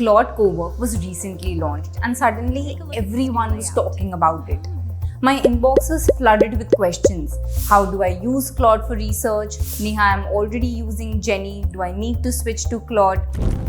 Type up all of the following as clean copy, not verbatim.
Claude Cowork was recently launched and suddenly everyone was talking about it. My inbox was flooded with questions. How do I use Claude for research? Neha, I'm already using Jenny. Do I need to switch to Claude?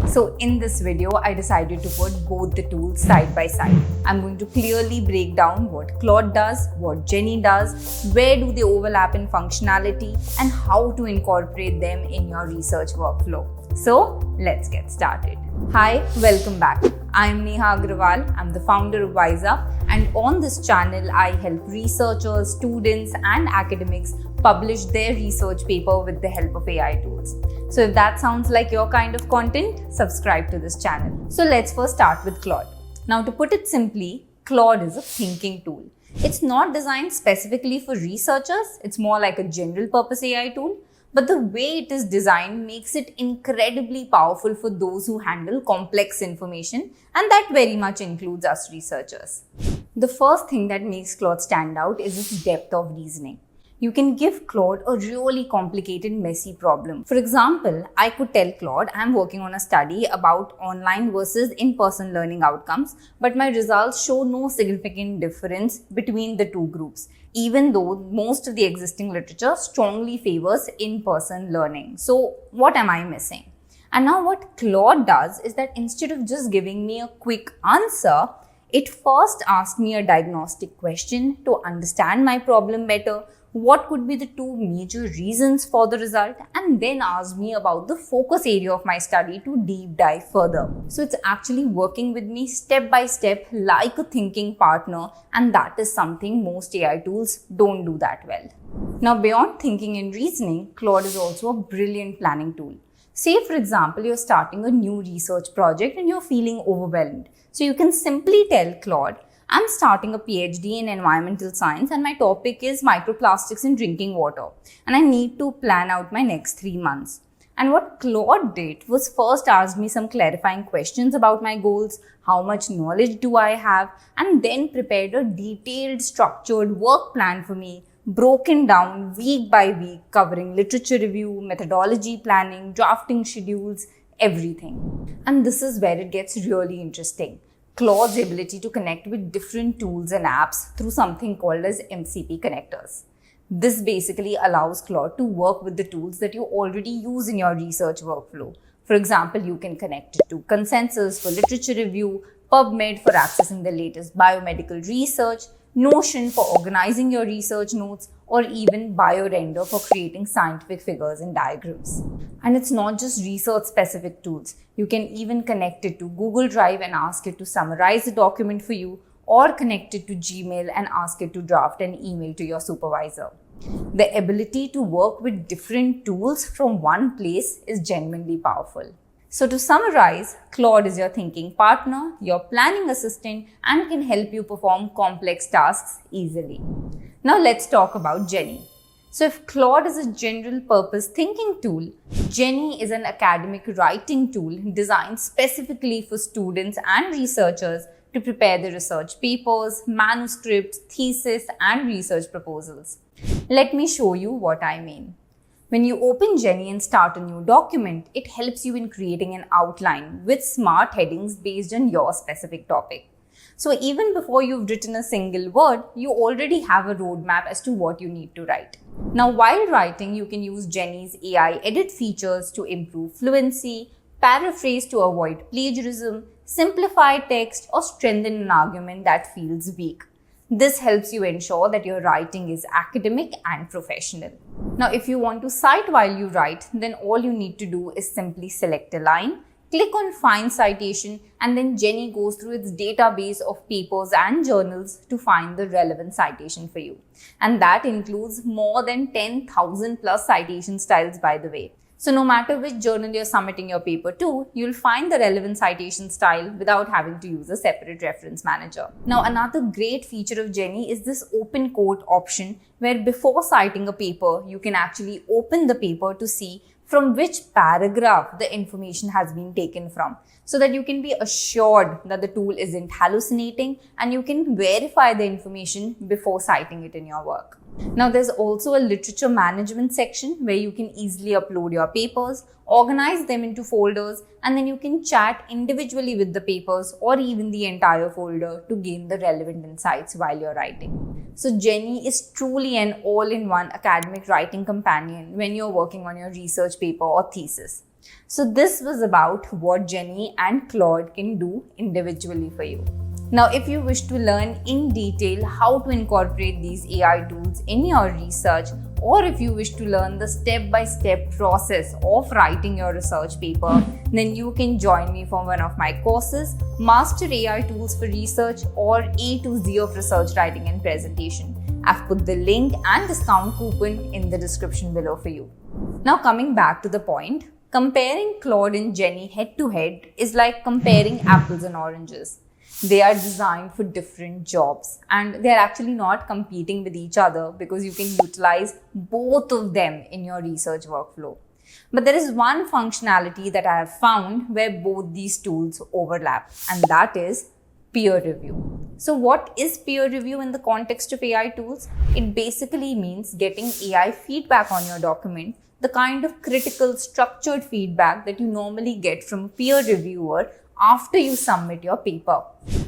So in this video, I decided to put both the tools side by side. I'm going to clearly break down what Claude does, what Jenny does, where do they overlap in functionality, and how to incorporate them in your research workflow. So let's get started. Hi, welcome back. I'm Neha Agrawal. I'm the founder of Wyza, and on this channel, I help researchers, students, and academics publish their research paper with the help of AI tools. So if that sounds like your kind of content, subscribe to this channel. So let's first start with Claude. Now, to put it simply, Claude is a thinking tool. It's not designed specifically for researchers. It's more like a general purpose AI tool. But the way it is designed makes it incredibly powerful for those who handle complex information, and that very much includes us researchers. The first thing that makes Claude stand out is its depth of reasoning. You can give Claude a really complicated, messy problem. For example, I could tell Claude I'm working on a study about online versus in-person learning outcomes, but my results show no significant difference between the two groups, even though most of the existing literature strongly favors in-person learning. So what am I missing? And now what Claude does is that instead of just giving me a quick answer, it first asks me a diagnostic question to understand my problem better, what could be the two major reasons for the result, and then ask me about the focus area of my study to deep dive further. So it's actually working with me step by step like a thinking partner, and that is something most AI tools don't do that well. Now, beyond thinking and reasoning, Claude is also a brilliant planning tool. Say, for example, you're starting a new research project and you're feeling overwhelmed. So you can simply tell Claude, I'm starting a PhD in environmental science and my topic is microplastics in drinking water, and I need to plan out my next 3 months. And what Claude did was first ask me some clarifying questions about my goals, how much knowledge do I have, and then prepared a detailed, structured work plan for me, broken down week by week, covering literature review, methodology planning, drafting schedules, everything. And this is where it gets really interesting. Claude's ability to connect with different tools and apps through something called as MCP connectors. This basically allows Claude to work with the tools that you already use in your research workflow. For example, you can connect it to Consensus for literature review, PubMed for accessing the latest biomedical research, Notion for organizing your research notes, or even BioRender for creating scientific figures and diagrams. And it's not just research-specific tools. You can even connect it to Google Drive and ask it to summarize the document for you, or connect it to Gmail and ask it to draft an email to your supervisor. The ability to work with different tools from one place is genuinely powerful. So to summarize, Claude is your thinking partner, your planning assistant, and can help you perform complex tasks easily. Now let's talk about Jenny. So if Claude is a general purpose thinking tool, Jenny is an academic writing tool designed specifically for students and researchers to prepare their research papers, manuscripts, thesis, and research proposals. Let me show you what I mean. When you open Jenny and start a new document, it helps you in creating an outline with smart headings based on your specific topic. So even before you've written a single word, you already have a roadmap as to what you need to write. Now, while writing, you can use Jenny's AI edit features to improve fluency, paraphrase to avoid plagiarism, simplify text, or strengthen an argument that feels weak. This helps you ensure that your writing is academic and professional. Now, if you want to cite while you write, then all you need to do is simply select a line, click on Find Citation, and then Jenny goes through its database of papers and journals to find the relevant citation for you. And that includes more than 10,000 plus citation styles, by the way. So no matter which journal you're submitting your paper to, you'll find the relevant citation style without having to use a separate reference manager. Now, another great feature of Jenny is this open quote option, where before citing a paper, you can actually open the paper to see from which paragraph the information has been taken from, so that you can be assured that the tool isn't hallucinating and you can verify the information before citing it in your work. Now, there's also a literature management section where you can easily upload your papers, organize them into folders, and then you can chat individually with the papers or even the entire folder to gain the relevant insights while you're writing. So Jenny is truly an all-in-one academic writing companion when you're working on your research paper or thesis. So this was about what Jenny and Claude can do individually for you. Now, if you wish to learn in detail how to incorporate these AI tools in your research, or if you wish to learn the step-by-step process of writing your research paper, then you can join me for one of my courses, Master AI Tools for Research or A to Z of Research Writing and Presentation. I've put the link and discount coupon in the description below for you. Now, coming back to the point, comparing Claude and Jenny head to head is like comparing apples and oranges. They are designed for different jobs and they're actually not competing with each other because you can utilize both of them in your research workflow. But there is one functionality that I have found where both these tools overlap, and that is peer review. So what is peer review in the context of AI tools? It basically means getting AI feedback on your document, the kind of critical, structured feedback that you normally get from a peer reviewer after you submit your paper.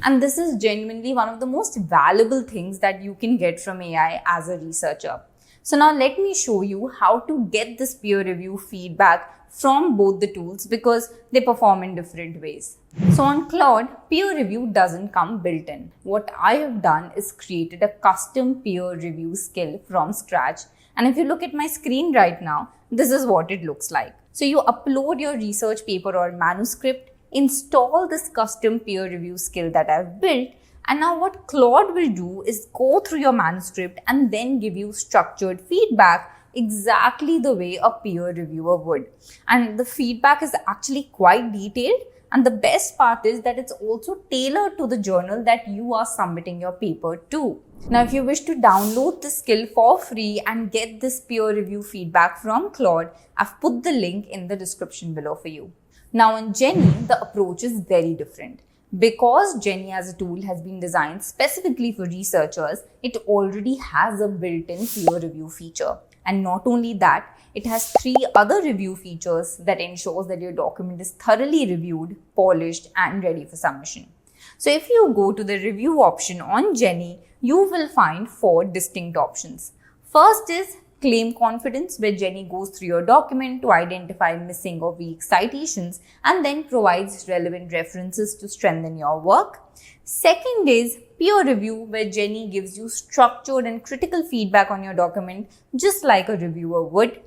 And this is genuinely one of the most valuable things that you can get from AI as a researcher. So now let me show you how to get this peer review feedback from both the tools because they perform in different ways. So on Claude, peer review doesn't come built in. What I have done is created a custom peer review skill from scratch. And if you look at my screen right now, this is what it looks like. So you upload your research paper or manuscript, install this custom peer review skill that I've built, and now what Claude will do is go through your manuscript and then give you structured feedback exactly the way a peer reviewer would. And the feedback is actually quite detailed, and the best part is that it's also tailored to the journal that you are submitting your paper to. Now, if you wish to download this skill for free and get this peer review feedback from Claude, I've put the link in the description below for you. Now in Jenny, the approach is very different. Because Jenny as a tool has been designed specifically for researchers, it already has a built-in peer review feature. And not only that, it has 3 other review features that ensures that your document is thoroughly reviewed, polished, and ready for submission. So if you go to the review option on Jenny, you will find 4 distinct options. First is Claim Confidence, where Jenny goes through your document to identify missing or weak citations and then provides relevant references to strengthen your work. Second is Peer Review, where Jenny gives you structured and critical feedback on your document just like a reviewer would.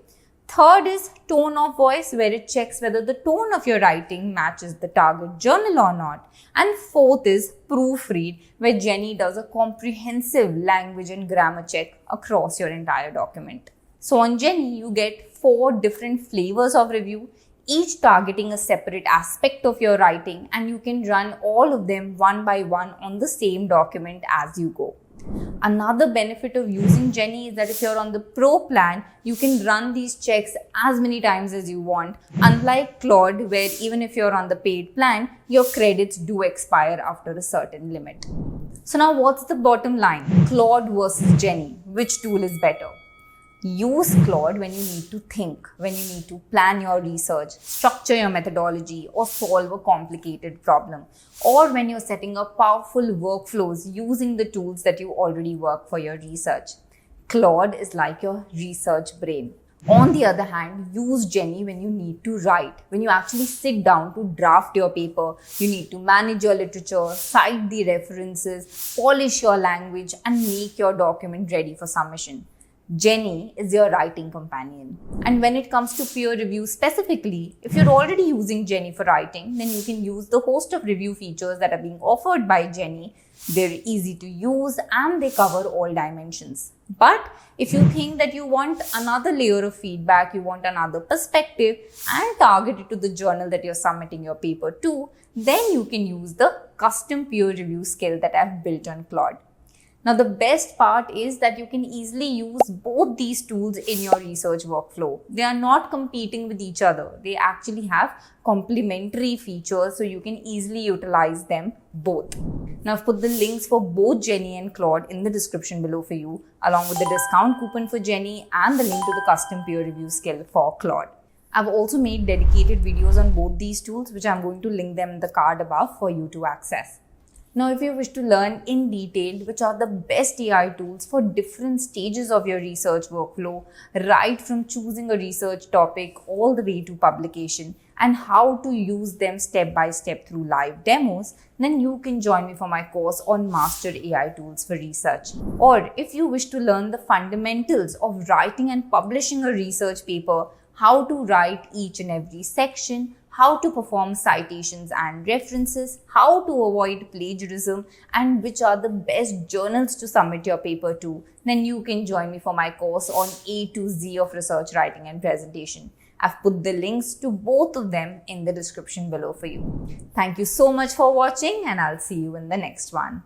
Third is Tone of Voice, where it checks whether the tone of your writing matches the target journal or not. And fourth is Proofread, where Jenny does a comprehensive language and grammar check across your entire document. So on Jenny, you get 4 different flavors of review, each targeting a separate aspect of your writing, and you can run all of them one by one on the same document as you go. Another benefit of using Jenny is that if you're on the Pro plan, you can run these checks as many times as you want, unlike Claude, where even if you're on the paid plan, your credits do expire after a certain limit. So now what's the bottom line? Claude versus Jenny. Which tool is better? Use Claude when you need to think, when you need to plan your research, structure your methodology, or solve a complicated problem, or when you're setting up powerful workflows using the tools that you already work for your research. Claude is like your research brain. On the other hand, use Jenny when you need to write. When you actually sit down to draft your paper, you need to manage your literature, cite the references, polish your language, and make your document ready for submission. Jenny is your writing companion. And when it comes to peer review specifically, if you're already using Jenny for writing, then you can use the host of review features that are being offered by Jenny. They're easy to use and they cover all dimensions. But if you think that you want another layer of feedback, you want another perspective and target it to the journal that you're submitting your paper to, then you can use the custom peer review skill that I've built on Claude. Now, the best part is that you can easily use both these tools in your research workflow. They are not competing with each other. They actually have complementary features, so you can easily utilize them both. Now, I've put the links for both Jenny and Claude in the description below for you, along with the discount coupon for Jenny and the link to the custom peer review skill for Claude. I've also made dedicated videos on both these tools, which I'm going to link them in the card above for you to access. Now, if you wish to learn in detail which are the best AI tools for different stages of your research workflow, right from choosing a research topic all the way to publication, and how to use them step by step through live demos, then you can join me for my course on Master AI Tools for Research. Or if you wish to learn the fundamentals of writing and publishing a research paper, how to write each and every section, how to perform citations and references, how to avoid plagiarism, and which are the best journals to submit your paper to, then you can join me for my course on A to Z of research writing and presentation. I've put the links to both of them in the description below for you. Thank you so much for watching, and I'll see you in the next one.